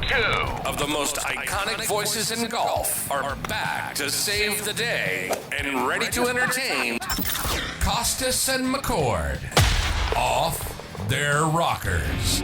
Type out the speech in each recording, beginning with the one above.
Two of the most iconic voices in golf are back to save the day and ready to entertain Costas and McCord. Off their rockers.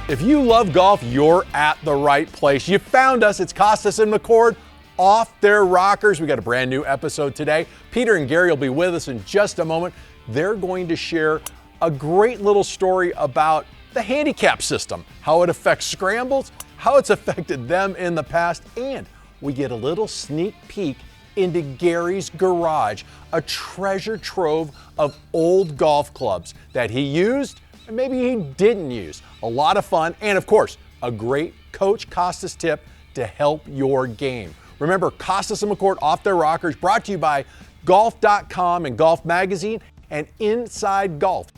If you love golf, you're at the right place. You found us. It's Costas and McCord, Off Their Rockers. We got a brand new episode today. Peter and Gary will be with us in just a moment. They're going to share a great little story about the handicap system, how it affects scrambles, how it's affected them in the past, and we get a little sneak peek into Gary's garage, a treasure trove of old golf clubs that he used and maybe he didn't use. A lot of fun, and of course, a great Coach Costas tip to help your game. Remember, Costas and McCord Off Their Rockers, brought to you by Golf.com and Golf Magazine and Inside Golf.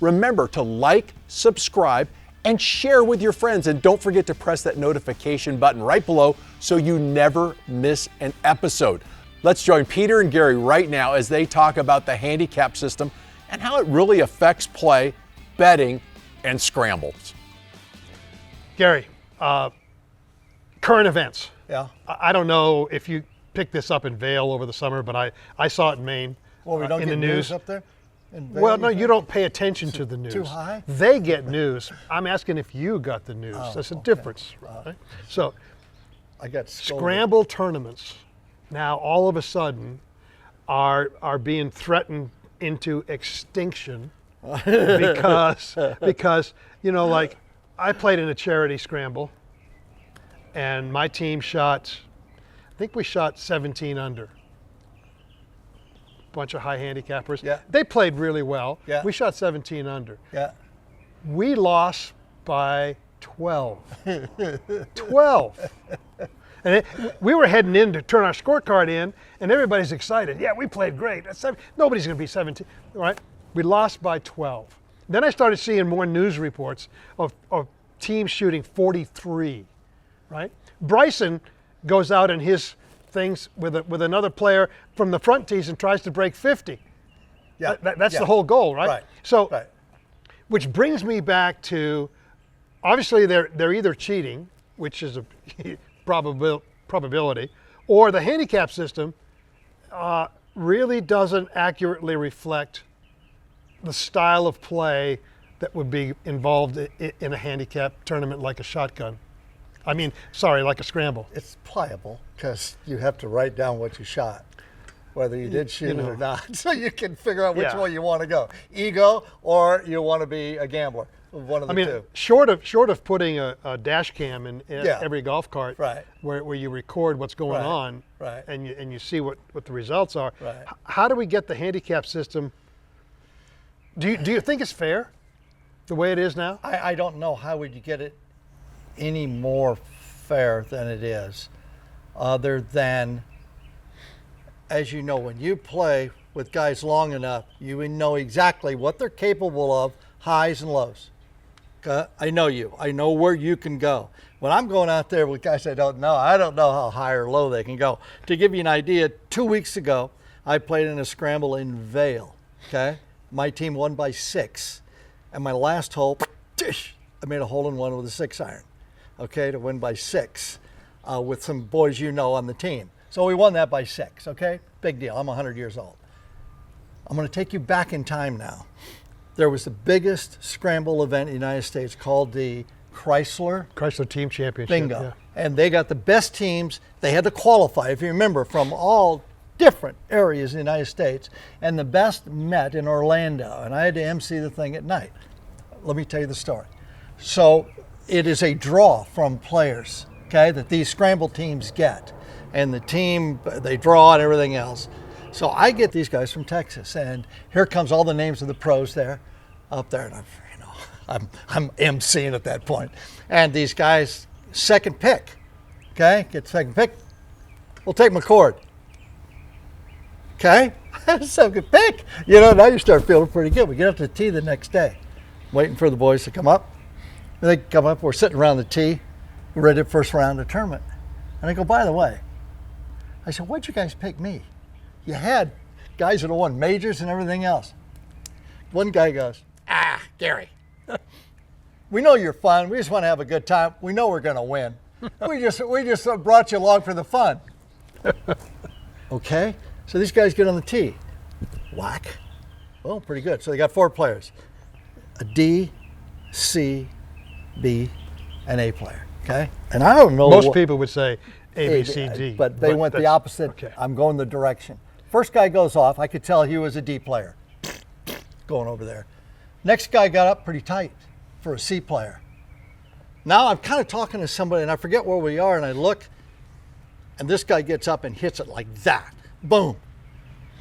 Remember to like, subscribe, and share with your friends. And don't forget to press that notification button right below so you never miss an episode. Let's join Peter and Gary right now as they talk about the handicap system and how it really affects play, betting, and scrambles. Gary, current events. Yeah. I don't know if you picked this up in Vail over the summer, but I saw it in Maine. Well, we don't in get the news up there? Well, no, you don't pay attention to the news. Too high? They get news. I'm asking if you got the news. That's a difference, right? So, I got scolded. Scramble tournaments now all of a sudden are being threatened into extinction because you know, like, I played in a charity scramble and my team shot, I think we shot 17 under. Bunch of high handicappers. Yeah. They played really well. Yeah. We shot 17 under. Yeah. We lost by 12. 12. And we were heading in to turn our scorecard in, and everybody's excited. Yeah, we played great. Nobody's going to be 17, right? We lost by 12. Then I started seeing more news reports of teams shooting 43, right? Bryson goes out in his things with another player from the front tees and tries to break 50. Yeah. That's the whole goal, right? Right. So, Right. which brings me back to, obviously they're either cheating, which is a probability, or the handicap system really doesn't accurately reflect the style of play that would be involved in a handicap tournament like a shotgun. Like a scramble. It's pliable because you have to write down what you shot, whether you did shoot it or not, so you can figure out which way you want to go. Ego, or you want to be a gambler. One of the two. Short of putting a dash cam in every golf cart, Right. where you record what's going Right. on, Right. and you see what the results are. Right. How do we get the handicap system? Do you think it's fair, the way it is now? I don't know how would you get it any more fair than it is, other than, as you know, when you play with guys long enough, you know exactly what they're capable of, highs and lows. I know you. I know where you can go. When I'm going out there with guys I don't know how high or low they can go. To give you an idea, 2 weeks ago, I played in a scramble in Vail, okay? My team won by 6. And my last hole, I made a hole-in-one with a 6-iron, okay, to win by 6 with some boys you know on the team. So we won that by 6, okay? Big deal. I'm 100 years old. I'm going to take you back in time now. There was the biggest scramble event in the United States called the Chrysler Team Championship. Bingo. Yeah. And they got the best teams. They had to qualify, if you remember, from all different areas in the United States. And the best met in Orlando. And I had to MC the thing at night. Let me tell you the story. So it is a draw from players, okay, that these scramble teams get. And the team, they draw and everything else. So I get these guys from Texas, and here comes all the names of the pros there, up there, and I'm emceeing at that point. And these guys, second pick, okay, get second pick. We'll take McCord. Okay, second pick. You know, now you start feeling pretty good. We get up to the tee the next day, waiting for the boys to come up. And they come up, we're sitting around the tee, we're ready for first round of the tournament. And I go, by the way, I said, why'd you guys pick me? You had guys that have won majors and everything else. One guy goes, Gary, We know you're fun. We just want to have a good time. We know we're going to win. we just brought you along for the fun. Okay. So these guys get on the tee. Whack. Well, pretty good. So they got 4 players: a D, C, B, and A player. Okay. And I don't know. Most people would say A, B, C, D. But they went the opposite. Okay. I'm going the direction. First guy goes off. I could tell he was a D player. Going over there. Next guy got up pretty tight for a C player. Now I'm kind of talking to somebody, and I forget where we are, and I look, and this guy gets up and hits it like that. Boom.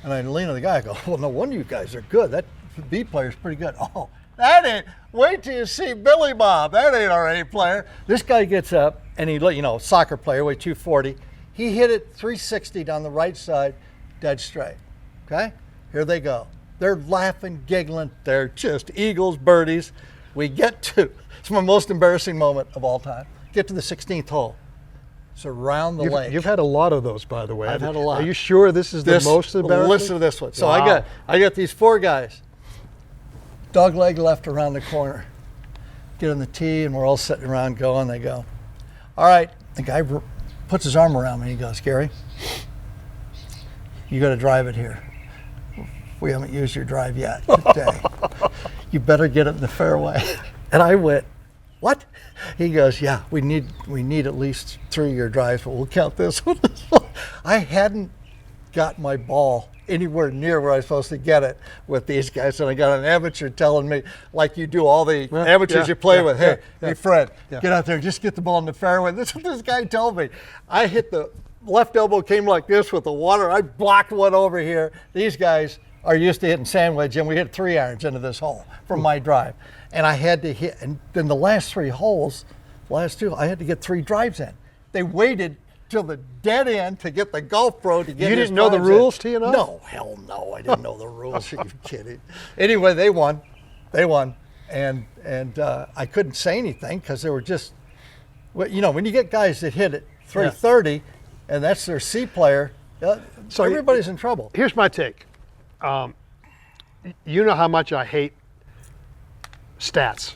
And I lean on the guy. I go, well, no wonder you guys are good. That B player's pretty good. Oh, that ain't. Wait till you see Billy Bob. That ain't our A player. This guy gets up, and he, soccer player, weighed 240. He hit it 360 down the right side, dead straight. Okay? Here they go. They're laughing, giggling. They're just eagles, birdies. We get to, it's my most embarrassing moment of all time. Get to the 16th hole. It's around the lake. You've had a lot of those, by the way. I've had a lot. Are you sure this is the most embarrassing? Listen to this one. So Wow. I got these 4 guys. Dog leg left around the corner. Get on the tee, and we're all sitting around going. They go, all right. The guy puts his arm around me. He goes, Gary, you got to drive it here. We haven't used your drive yet today. You better get it in the fairway. And I went, what? He goes, yeah, we need at least 3 of your drives, but we'll count this one. I hadn't got my ball anywhere near where I was supposed to get it with these guys, and I got an amateur telling me, like you do all the amateurs you play with, hey, Fred, get out there, just get the ball in the fairway. This is what this guy told me. I hit the left elbow, came like this with the water. I blocked one over here. These guys are used to hitting sand wedge, and we hit 3 irons into this hole from my drive. And I had to hit, and then the last 3 holes, last 2, I had to get 3 drives in. They waited till the dead end to get the golf pro to get You his didn't know the drives rules, in. tee enough? No, hell no, I didn't know the rules. Are you kidding? Anyway, they won. And I couldn't say anything because they were just, when you get guys that hit it 330, and that's their C player, so everybody's in trouble. Here's my take. You know how much I hate stats,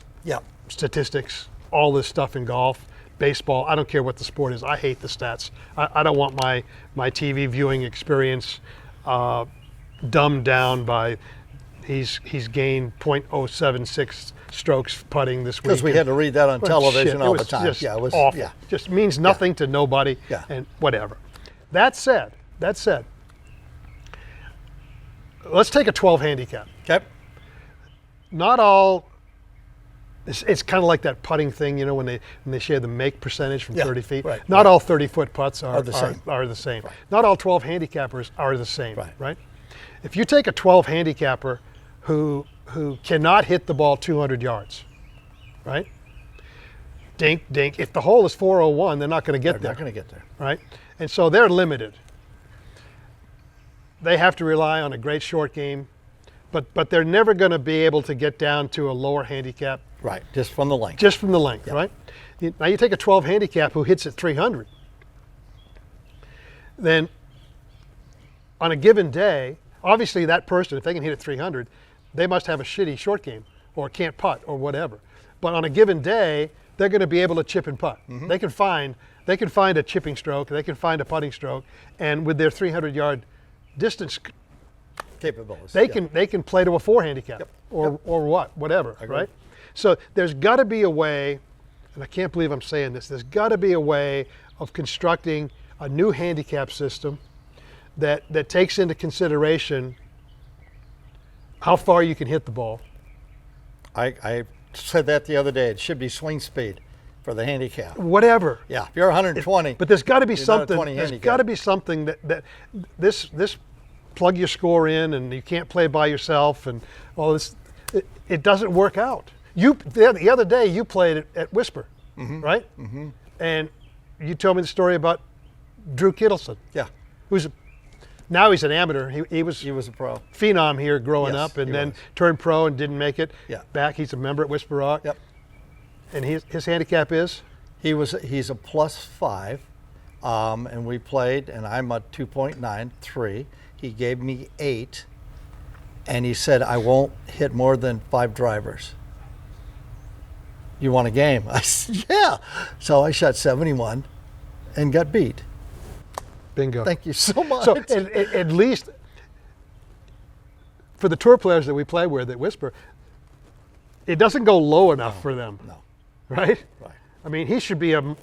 statistics, all this stuff in golf, baseball. I don't care what the sport is. I hate the stats. I don't want my TV viewing experience dumbed down by he's gained .076 strokes putting this week. Because we had to read that on television all the time. Just it was awful. Yeah. Just means nothing to nobody and whatever. That said, let's take a 12 handicap. Okay. Not all. It's kind of like that putting thing, when they share the make percentage from 30 feet. Right, Not all 30-foot putts are the same. Right. Not all 12 handicappers are the same. Right. If you take a 12 handicapper who cannot hit the ball 200 yards, right? Dink, dink. If the hole is 401, they're not going to get there. They're not going to get there. Right? And so they're limited. They have to rely on a great short game, but they're never going to be able to get down to a lower handicap. Right, just from the length. Just from the length, right? Now you take a 12 handicap who hits at 300. Then on a given day, obviously that person, if they can hit at 300, they must have a shitty short game or can't putt or whatever. But on a given day, they're going to be able to chip and putt. Mm-hmm. They can find a chipping stroke, they can find a putting stroke, and with their 300-yard distance capabilities, they can play to a 4 handicap or whatever, right? So there's got to be a way, and I can't believe I'm saying this, there's got to be a way of constructing a new handicap system that takes into consideration how far you can hit the ball. I said that the other day. It should be swing speed for the handicap. Whatever. Yeah, if you're 120. But there's got to be something. There's got to be something that this plug your score in, and you can't play by yourself, and all this. It doesn't work out. The other day you played at Whisper, right? Mm-hmm. And you told me the story about Drew Kittleson. Yeah. Now he's an amateur. He was a pro. Phenom here growing up, and then turned pro and didn't make it. Yeah. Back, he's a member at Whisper Rock. Yep. And his handicap is? He's a +5, and we played, and I'm a 2.93. He gave me 8, and he said I won't hit more than 5 drivers. you want a game? I said, yeah. So I shot 71 and got beat. Bingo. Thank you so much. So at least for the tour players that we play with at Whisper, it doesn't go low enough for them. No. Right? Right. I mean, he should be a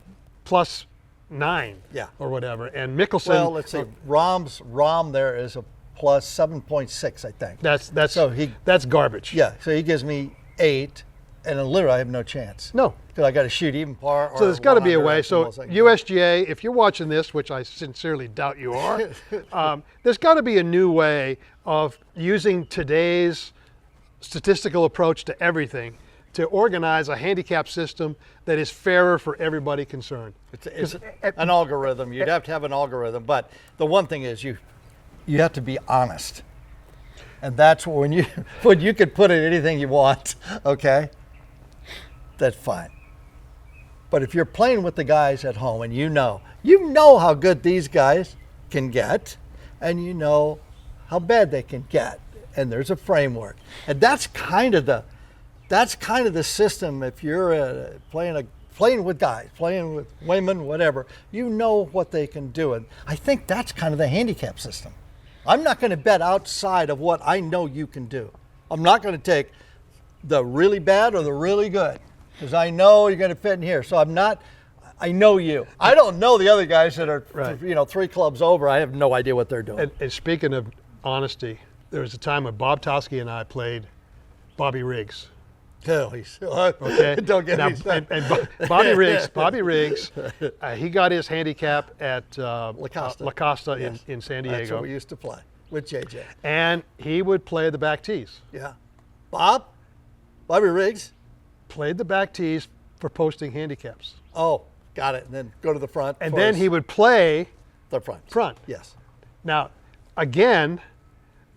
+9 Yeah. or whatever. And Mickelson. Well, let's see. Rom there is a plus 7.6, I think. That's garbage. Yeah, so he gives me 8, and then literally I have no chance. No. Because I got to shoot even par. So there's got to be a 100 way. at the So most I can do. USGA, if you're watching this, which I sincerely doubt you are, there's got to be a new way of using today's statistical approach to everything to organize a handicap system that is fairer for everybody concerned. It's an algorithm. You'd have to have an algorithm. But the one thing is you have to be honest. And that's when you could put in anything you want, okay? That's fine. But if you're playing with the guys at home and you know how good these guys can get, and you know how bad they can get, and there's a framework, and that's kind of the system. If you're playing with guys, playing with women, whatever, you know what they can do, and I think that's kind of the handicap system. I'm not going to bet outside of what I know you can do. I'm not going to take the really bad or the really good, because I know you're going to fit in here. So I know you. I don't know the other guys that are, Right. 3 clubs over. I have no idea what they're doing. And speaking of honesty, there was a time when Bob Toski and I played Bobby Riggs. Okay. Don't get now, me started. and Bobby Riggs, he got his handicap at La Costa Yes. in San That's Diego, what we used to play with JJ. and he would play the back tees. Yeah. Bobby Riggs. Played the back tees for posting handicaps, Oh, got it. And then go to the front. and for then his- he would play the front. front. Yes. Now, again,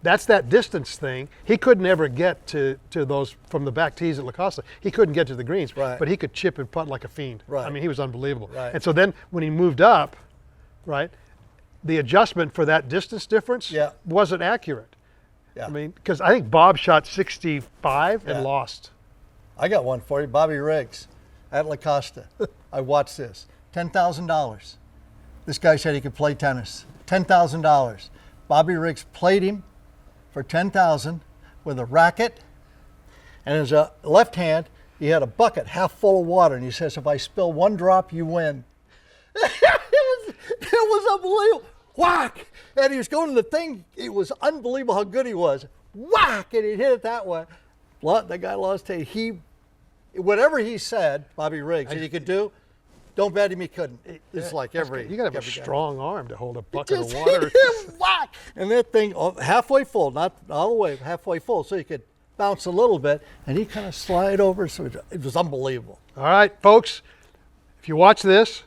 that's that distance thing. He couldn't ever get to those from the back tees at La Costa. He couldn't get to the greens, Right. but he could chip and putt like a fiend. Right. I mean, he was unbelievable. Right. And so then when he moved up, right, the adjustment for that distance difference Yeah. wasn't accurate. Yeah. I mean, because I think Bob shot 65 Yeah. and lost. I got one for you. Bobby Riggs at La Costa. I watched this. $10,000. This guy said he could play tennis. $10,000. Bobby Riggs played him for $10,000 with a racket, and as a left hand, he had a bucket half full of water, and he says, if I spill one drop, you win. it was unbelievable. Whack! And he was going to the thing. It was unbelievable how good he was. Whack! And he hit it that way. That guy lost. Whatever he said, Bobby Riggs, that he could do, don't bet him he couldn't. It's like every. You got to have a every guy. strong arm to hold a bucket Just of water. hit him, whack! And that thing halfway full, not all the way, halfway full, so he could bounce a little bit, and he kind of slide over. So it was unbelievable. All right, folks, if you watch this,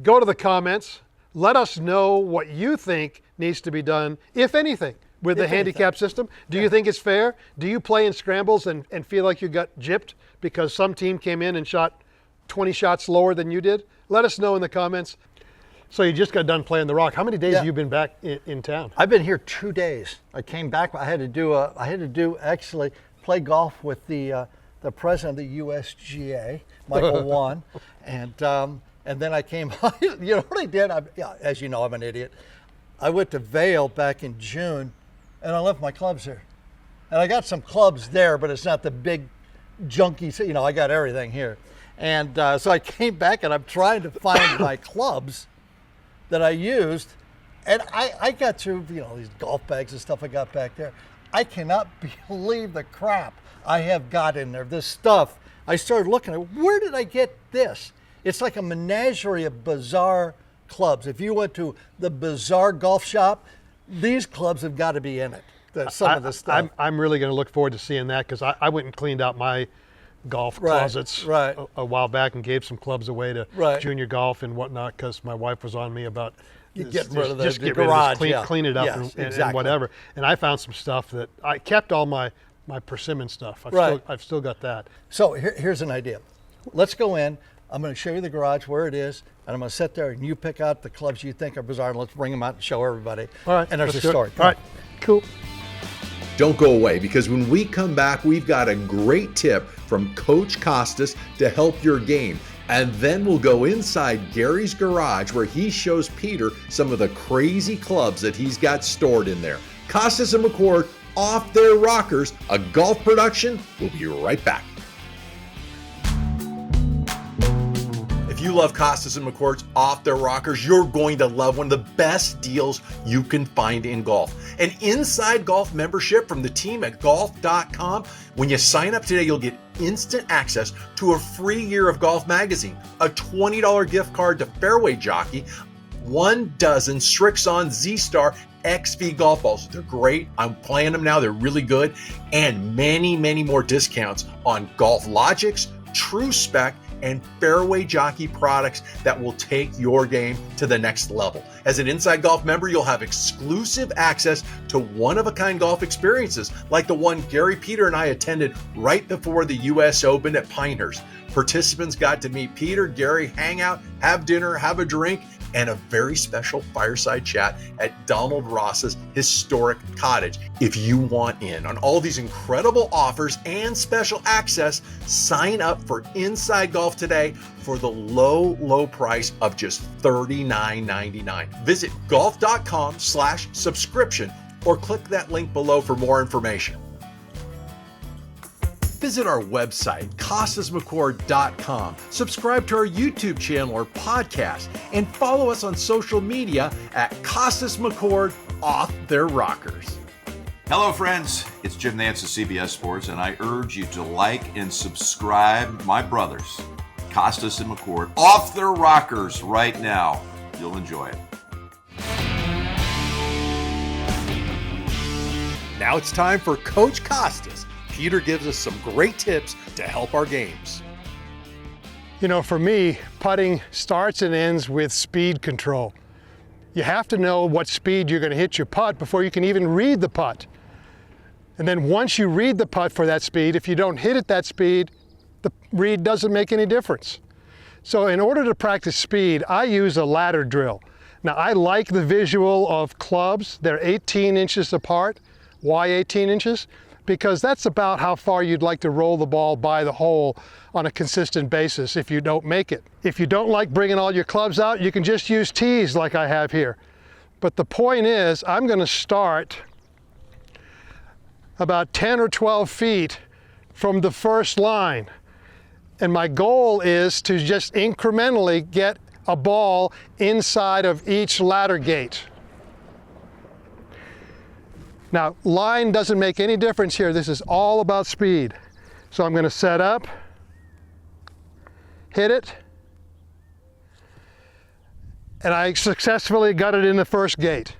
go to the comments. Let us know what you think needs to be done, if anything, with the handicap system. Do you think it's fair? Do you play in scrambles and feel like you got gypped because some team came in and shot 20 shots lower than you did? Let us know in the comments. So you just got done playing the Rock. How many days have you been back in town? I've been here 2 days. I came back. I had to actually play golf with the president of the USGA, Michael Wan, and then I came. You know what I did? As you know, I'm an idiot. I went to Vail back in June, and I left my clubs here. And I got some clubs there, but it's not the big junky. You know, I got everything here. And so I came back, and I'm trying to find my clubs that I used. And I got through, these golf bags and stuff I got back there. I cannot believe the crap I have got in there. This stuff, I started looking at, where did I get this? It's like a menagerie of bizarre clubs. If you went to the bizarre golf shop, these clubs have got to be in it. Some of the stuff. I'm really going to look forward to seeing that, because I went and cleaned out my golf closets a while back and gave some clubs away to junior golf and whatnot, because my wife was on me about getting rid of just the get garage, rid of this, clean it up and whatever. And I found some stuff that I kept all my persimmon stuff. I've still got that. So here's an idea. Let's go in. I'm going to show you the garage where it is, and I'm going to sit there and you pick out the clubs you think are bizarre, and let's bring them out and show everybody. All right. And there's a let's do it. story. All right. Cool. Don't go away, because when we come back, we've got a great tip from Coach Costas to help your game. And then we'll go inside Gary's garage where he shows Peter some of the crazy clubs that he's got stored in there. Costas and McCord, Off Their Rockers, a golf production. We'll be right back. If you love Costas and McCord's Off Their Rockers, you're going to love one of the best deals you can find in golf. An Inside Golf membership from the team at golf.com. When you sign up today, you'll get instant access to a free year of Golf Magazine, a $20 gift card to Fairway Jockey, 1 dozen Strixon Z-Star XV golf balls. They're great. I'm playing them now. They're really good. And many, many more discounts on Golf Logics, True Spec, and Fairway Jockey products that will take your game to the next level. As an Inside Golf member, you'll have exclusive access to one-of-a-kind golf experiences like the one Gary, Peter, and I attended right before the U.S. Open at Pinehurst. Participants got to meet Peter, Gary, hang out, have dinner, have a drink, and a very special fireside chat at Donald Ross's historic cottage. If you want in on all these incredible offers and special access, sign up for Inside Golf today for the low, low price of just $39.99. Visit golf.com/subscription or click that link below for more information. Visit our website, CostasMcCord.com. Subscribe to our YouTube channel or podcast, and follow us on social media at Costas McCord Off Their Rockers. Hello, friends. It's Jim Nance of CBS Sports, and I urge you to like and subscribe my brothers, Costas and McCord, Off Their Rockers right now. You'll enjoy it. Now it's time for Coach Costas. Peter gives us some great tips to help our games. You know, for me, putting starts and ends with speed control. You have to know what speed you're going to hit your putt before you can even read the putt. And then once you read the putt for that speed, if you don't hit it that speed, the read doesn't make any difference. So in order to practice speed, I use a ladder drill. Now, I like the visual of clubs. They're 18 inches apart. Why 18 inches? Because that's about how far you'd like to roll the ball by the hole on a consistent basis if you don't make it. If you don't like bringing all your clubs out, you can just use tees like I have here. But the point is, I'm going to start about 10 or 12 feet from the first line. And my goal is to just incrementally get a ball inside of each ladder gate. Now, line doesn't make any difference here. This is all about speed. So I'm going to set up, hit it, and I successfully got it in the first gate.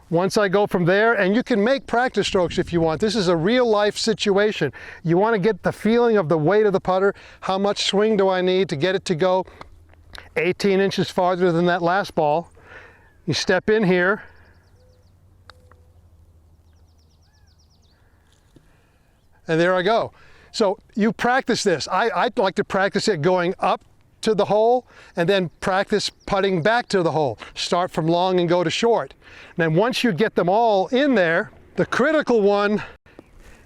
Once I go from there, and you can make practice strokes if you want. This is a real life situation. You want to get the feeling of the weight of the putter. How much swing do I need to get it to go 18 inches farther than that last ball? You step in here, and there I go. So you practice this. I'd like to practice it going up to the hole and then practice putting back to the hole. Start from long and go to short. And then once you get them all in there, the critical one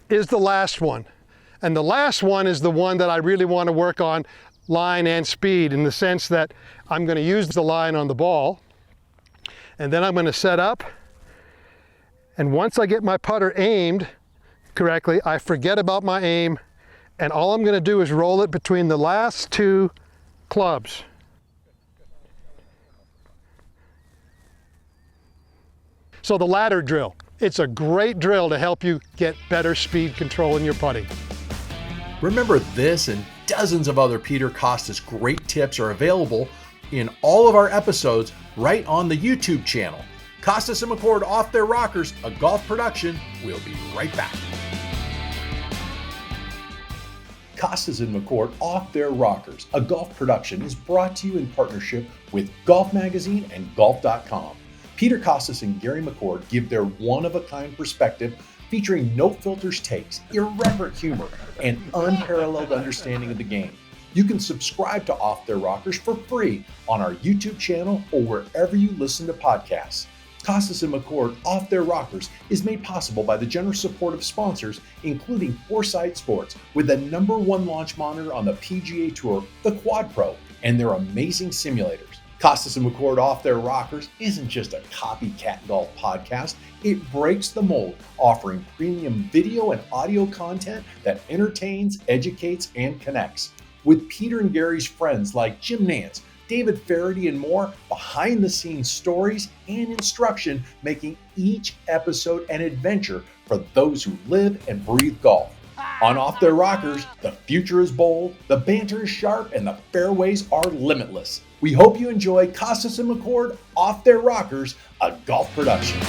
is the last one. And the last one is the one that I really want to work on, line and speed, in the sense that I'm going to use the line on the ball, and then I'm going to set up. And once I get my putter aimed correctly, I forget about my aim, and all I'm going to do is roll it between the last two clubs. So the ladder drill, it's a great drill to help you get better speed control in your putting. Remember, this and dozens of other Peter Costas great tips are available in all of our episodes right on the YouTube channel. Costas and McCord Off Their Rockers, a golf production. We'll be right back. Costas and McCord Off Their Rockers, a golf production, is brought to you in partnership with Golf Magazine and Golf.com. Peter Costas and Gary McCord give their one-of-a-kind perspective featuring no-filters takes, irreverent humor, and unparalleled understanding of the game. You can subscribe to Off Their Rockers for free on our YouTube channel or wherever you listen to podcasts. Costas and McCord Off Their Rockers is made possible by the generous support of sponsors, including Foresight Sports, with the #1 launch monitor on the PGA Tour, the Quad Pro, and their amazing simulators. Costas and McCord Off Their Rockers isn't just a copycat golf podcast. It breaks the mold, offering premium video and audio content that entertains, educates, and connects. With Peter and Gary's friends like Jim Nance, David Faraday, and more, behind-the-scenes stories and instruction, making each episode an adventure for those who live and breathe golf. On Off Their Rockers, the future is bold, the banter is sharp, and the fairways are limitless. We hope you enjoy Costas and McCord Off Their Rockers, a golf production.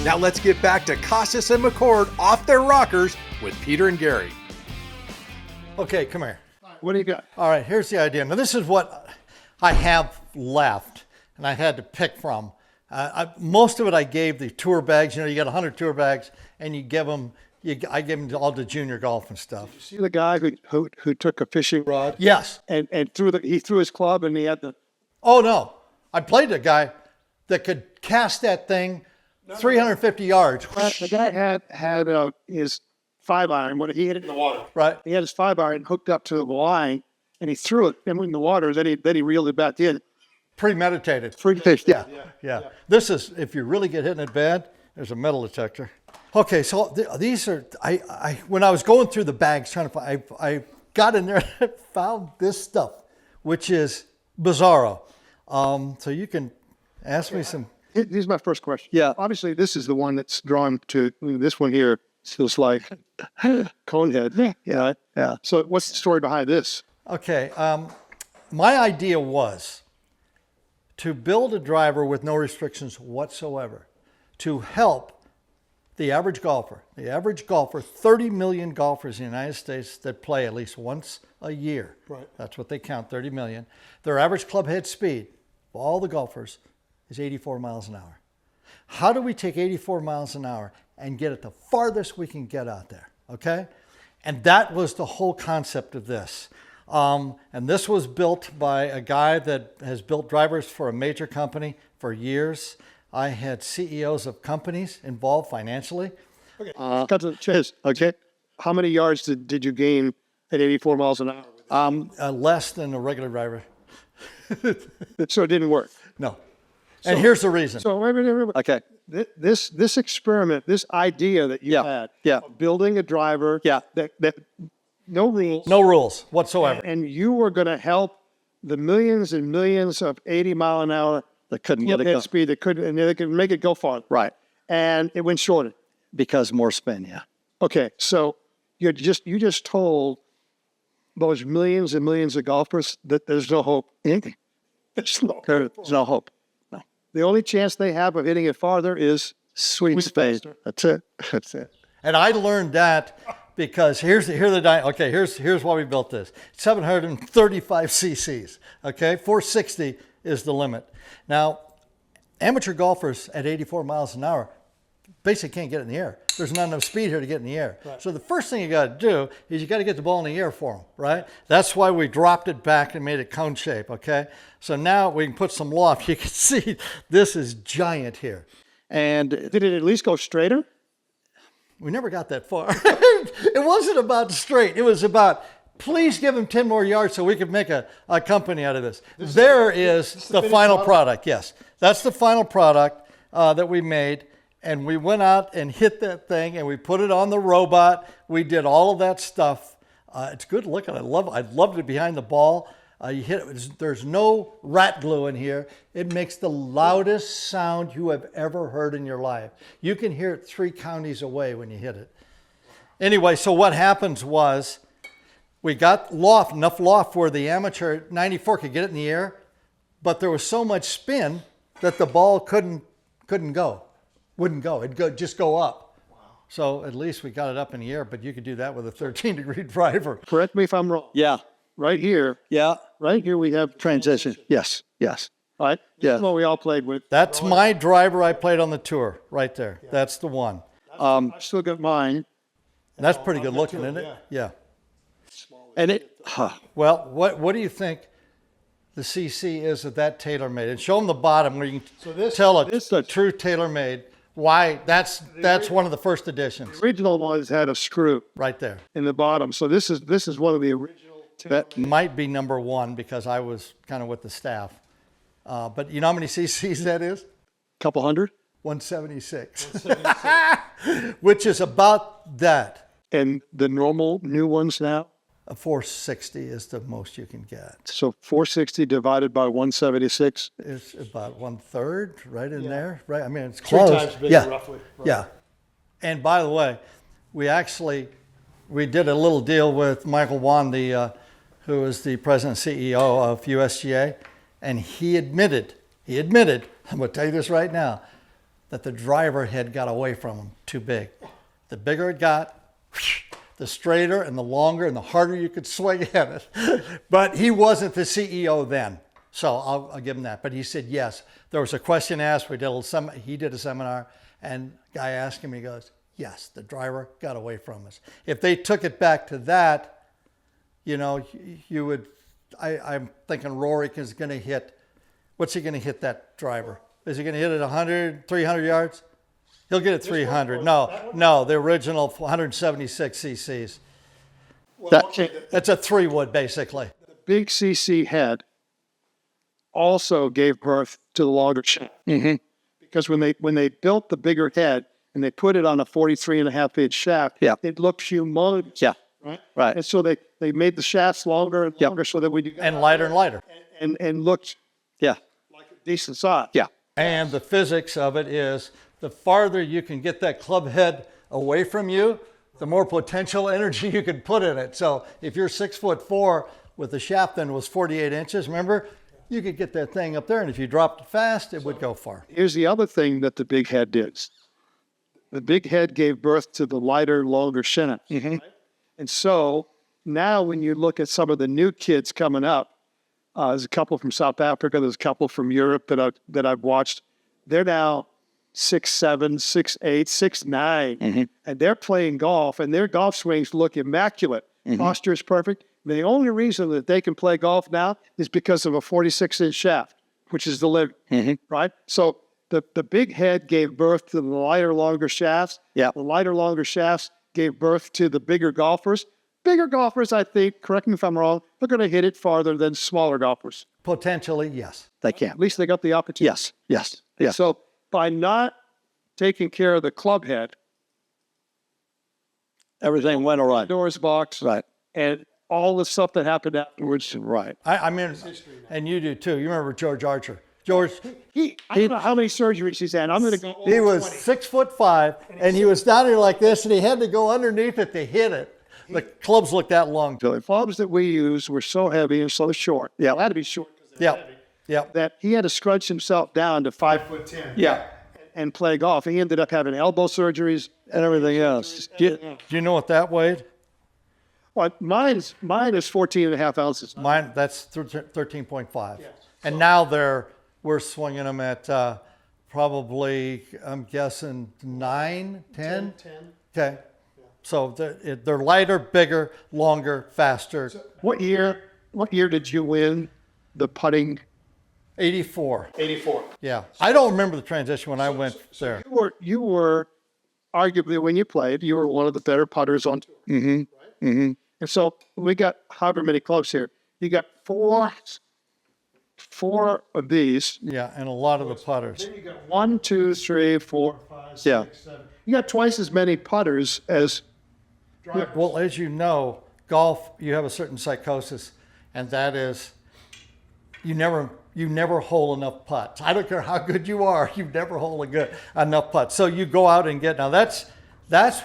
Now let's get back to Costas and McCord Off Their Rockers with Peter and Gary. Okay, come here. What do you got? All right, here's the idea. Now, this is what I have left, and I had to pick from. Most of it I gave the tour bags. You know, you got 100 tour bags, and you give them. I give them all to junior golf and stuff. See the guy who took a fishing rod Yes. and he threw his club and he had the. Oh no, I played a guy that could cast that thing 350 yards. The guy had his 5-iron when he hit it in the water. Right. He had his 5-iron hooked up to the line and he threw it in the water. Then he reeled it back in. Premeditated. Free fish. Yeah. Yeah. This is, if you really get hit in it bad, there's a metal detector. Okay, so these are, when I was going through the bags trying to find, I got in there and found this stuff, which is bizarro. So you can ask me some. Here's my first question. Yeah. Obviously, this is the one that's drawn to this one here. Feels like Conehead. Yeah. Yeah. So what's the story behind this? Okay, my idea was to build a driver with no restrictions whatsoever to help the average golfer. The average golfer, 30 million golfers in the United States that play at least once a year. Right. That's what they count, 30 million. Their average club head speed of all the golfers is 84 miles an hour. How do we take 84 miles an hour and get it the farthest we can get out there, okay? And that was the whole concept of this. And this was built by a guy that has built drivers for a major company for years. I had CEOs of companies involved financially. Cut to the chase. Okay. How many yards did you gain at 84 miles an hour? Less than a regular driver. So it didn't work. No. And here's the reason. So wait. Okay. This experiment, this idea that you had, of building a driver, that no rules, No rules whatsoever. and you were going to help the millions and millions of 80 mile an hour That couldn't get club it head go. speed that could, and they could make it go farther. Right. And it went shorter. Because more spin, yeah. Okay, so you just told those millions and millions of golfers that there's no hope. There's no hope. No. The only chance they have of hitting it farther is Sweet spade. That's it. That's it. And I learned that because here's why we built this. 735 cc's, okay? 460 is the limit. Now, amateur golfers at 84 miles an hour basically can't get it in the air. There's not enough speed here to get in the air. Right. So the first thing you got to do is you got to get the ball in the air for them, right? That's why we dropped it back and made it cone shape, okay? So now we can put some loft. You can see this is giant here. And Did it at least go straighter? We never got that far. It wasn't about straight. It was about, please give him 10 more yards so we could make a company out of this. There is the final product, yes. That's the final product that we made. And we went out and hit that thing and we put it on the robot. We did all of that stuff. It's good looking. I loved it behind the ball. You hit it. There's no rat glue in here. It makes the loudest sound you have ever heard in your life. You can hear it 3 counties away when you hit it. Anyway, so what happens was we got enough loft where the amateur 94 could get it in the air, but there was so much spin that the ball couldn't go. Wouldn't go. It'd just go up. Wow. So at least we got it up in the air, but you could do that with a 13-degree driver. Correct me if I'm wrong. yeah, Right here we have transition. Yes. All right. This Yeah. is what we all played with. That's my driver I played on the tour, right there. Yeah. That's the one. I still got mine. And that's pretty good looking, isn't it? Yeah. And it, Well, what do you think the CC is of that TaylorMade. And show them the bottom where you can this- tell a this is- true TaylorMade. Why? That's one of the first editions The original ones had a screw right there. in the bottom. So this is one of the original. That might be number one because I was kind of with the staff. But you know how many CCs that is? Couple hundred. 176. Which is about that. And the normal new ones now. A 460 is the most you can get. So 460 divided by 176. It's about 1/3 right in there, right? I mean, it's Three close. times bigger, yeah. roughly. Right. Yeah. And by the way, we did a little deal with Michael Wan, who is the president and CEO of USGA, and he admitted, I'm going to tell you this right now, that the driver head got away from him too big. The bigger it got, the straighter and the longer and the harder you could swing at it. But he wasn't the CEO then, so I'll give him that. But he said yes. There was a question asked. He did a seminar, and guy asked him. He goes, "Yes, the driver got away from us. If they took it back to that, you know, you would. I'm thinking Rory is going to hit. What's he going to hit that driver? Is he going to hit it 100, 300 yards?" He'll get it 300. No, the original 176 cc's. That's a 3-wood, basically. Big CC head also gave birth to the longer shaft. Because when they built the bigger head and they put it on a 43.5-inch shaft, it looked humongous. Yeah. Right. And so they made the shafts longer and longer so that we And lighter and lighter. and looked Yeah. like a decent size. Yeah. And the physics of it is the farther you can get that club head away from you, the more potential energy you can put in it. So if you're 6'4" with the shaft then was 48 inches, remember, you could get that thing up there, and if you dropped it fast, it would go far. Here's the other thing that the big head did. The big head gave birth to the lighter, longer shin. Right? And so now when you look at some of the new kids coming up, there's a couple from South Africa, there's a couple from Europe that I've watched. They're now 6'7", 6'8", 6'9", and they're playing golf, and their golf swings look immaculate. Posture is perfect. The only reason that they can play golf now is because of a 46-inch shaft, which is the limit, right? So the big head gave birth to the lighter, longer shafts. Yeah. The lighter, longer shafts gave birth to the bigger golfers. Bigger golfers, I think, correct me if I'm wrong, they're going to hit it farther than smaller golfers. Potentially, yes. They can. At least they got the opportunity. Yes. So by not taking care of the club head, Everything went all right. doors box, Right. and all the stuff that happened afterwards, Right. I mean, and you do too. You remember George Archer. George, I don't know how many surgeries he's had. I'm going to go he over was 6'5", and he was down here like this, and he had to go underneath it to hit it. The clubs looked that long. The clubs that we used were so heavy and so short. Yeah, it had to be short Yeah. that he had to scrunch himself down to 5'10" Yeah. and play golf. He ended up having elbow surgeries. And everything else. Do you know what that weighed? Well, mine is 14.5 ounces. Mine, that's 13.5. And now we're swinging them at probably, I'm guessing 9, 10? 10. Okay. So they're lighter, bigger, longer, faster. What year did you win the putting? 84. 84. Yeah. I don't remember the transition when I went there. You were arguably, when you played, you were one of the better putters on tour. And so we got however many clubs here. You got four of these. Yeah, and a lot of the putters. You got 1, 2, 3, 4, 5, 6, Yeah. 7. You got twice as many putters as Well, as you know, golf, you have a certain psychosis, and that is you never hole enough putts. I don't care how good you are, you never hole enough putts. So you go out and get, now that's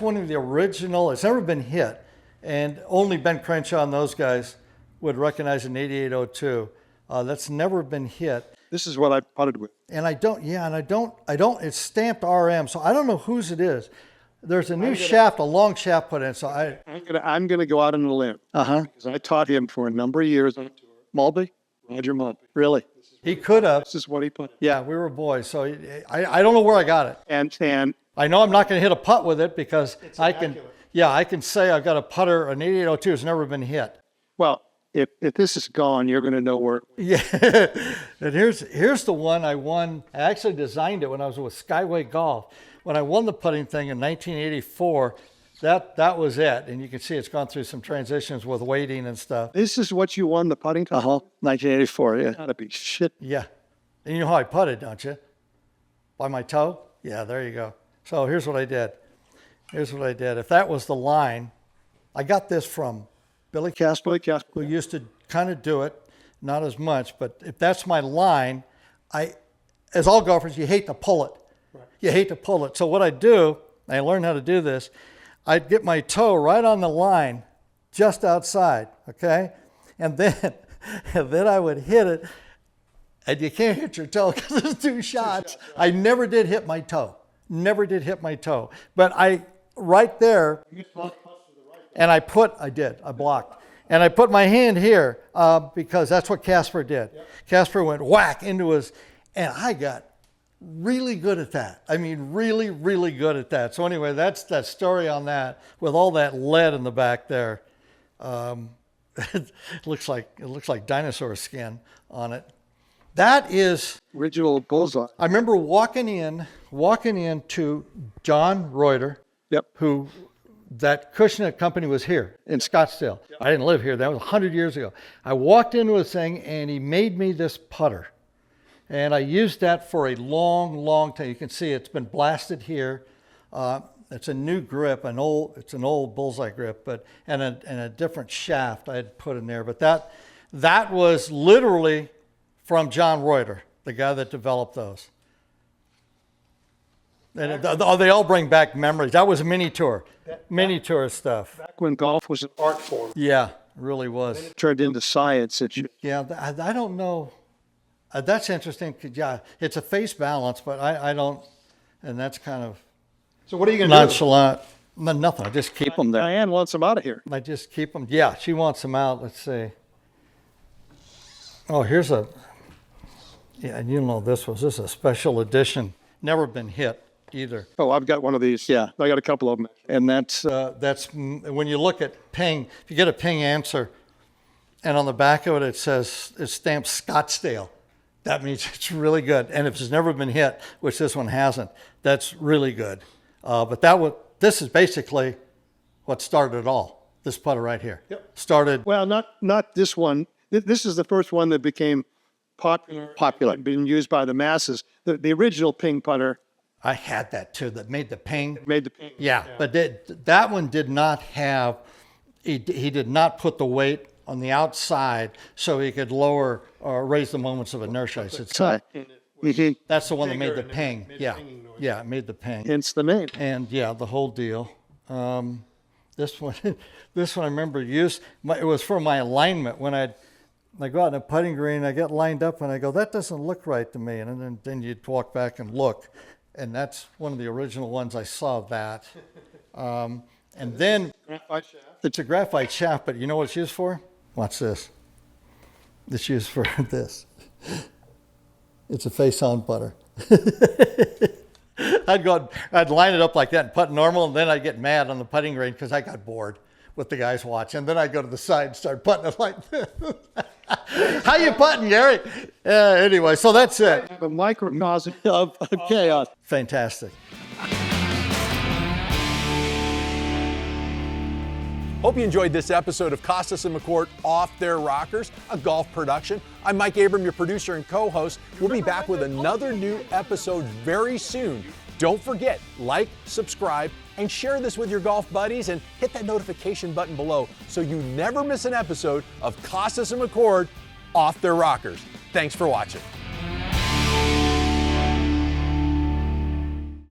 one of the original, it's never been hit, and only Ben Crenshaw and those guys would recognize an 8802. That's never been hit. this is what I putted with. And I don't, it's stamped RM, so I don't know whose it is. There's a new shaft, a long shaft put in, so I'm gonna go out on a limb. Because I taught him for a number of years on tour. Mulby? Roger Mulby. Really? he could have. This is what he put. Yeah, we were boys, so I don't know where I got it. And I know I'm not going to hit a putt with it because I can say I've got a putter, an 8802 has never been hit. well, if this is gone, you're going to know where. Yeah, and here's the one I won. I actually designed it when I was with Skyway Golf. When I won the putting thing in 1984, that was it. And you can see it's gone through some transitions with weighting and stuff. This is what you won the putting. 1984. Yeah. Gotta be shit. Yeah, and you know how I putted, don't you? By my toe? Yeah, there you go. So here's what I did. If that was the line, I got this from Billy Casper, who used to kind of do it, not as much, but if that's my line, as all golfers, you hate to pull it. Right. You hate to pull it. So what I do, I learned how to do this, I'd get my toe right on the line, just outside, okay? And then I would hit it, and you can't hit your toe because there's two shots. I never did hit my toe. But right there, and I blocked. And I put my hand here because that's what Casper did. Yep. Casper went whack into his, and I got really good at that. I mean, really, really good at that. So anyway, that's that story on that with all that lead in the back there. It looks like dinosaur skin on it. That is Original bullseye. I remember walking in to John Reuter, who that Cushnet company was here in Scottsdale. Yep. I didn't live here. That was 100 years ago. I walked into his thing, and he made me this putter. And I used that for a long, long time. You can see it's been blasted here. It's a new grip, it's an old bullseye grip, and a different shaft I had put in there. But that was literally from John Reuter, the guy that developed those. And they all bring back memories. That was a mini tour stuff. Back when golf was an art form. Yeah, it really was. It turned into science. Yeah, I don't know. That's interesting. Yeah, it's a face balance, but I don't, and that's kind of. So what are you going to nonchalant? Nothing. I just keep them there. Diane wants them out of here. I just keep them. Yeah, she wants them out. Let's see. Oh, here's and you know this is a special edition. Never been hit either. Oh, I've got one of these. Yeah. I got a couple of them. And that's when you look at ping, if you get a ping answer, and on the back of it, it's stamped Scottsdale. That means it's really good. And if it's never been hit, which this one hasn't, that's really good. But this is basically what started it all. This putter right here. Yep. Started. Well, not this one. This is the first one that became popular, being used by the masses. The original ping putter. I had that too. That made the ping. Yeah. But that one did not have. He did not put the weight on the outside so he could lower or raise the moments of inertia. That's the one that made the ping. Yeah, it made the ping. Hence the name. And yeah, the whole deal. This one I remember it was for my alignment when I go out in a putting green, I get lined up and I go, that doesn't look right to me. And then you'd walk back and look. And that's one of the original ones I saw that. And then it's a graphite shaft, but you know what it's used for? Watch this. It's used for this. It's a face-on putter. I'd line it up like that and putt normal, and then I'd get mad on the putting green because I got bored with the guys watching. Then I'd go to the side and start putting it like this. How you putting, Gary? Anyway, so that's it. A microcosm of chaos. Fantastic. Hope you enjoyed this episode of Costas and McCord Off Their Rockers, a golf production. I'm Mike Abram, your producer and co-host. We'll be back with another new episode very soon. Don't forget, like, subscribe, and share this with your golf buddies, and hit that notification button below so you never miss an episode of Costas and McCord Off Their Rockers. Thanks for watching.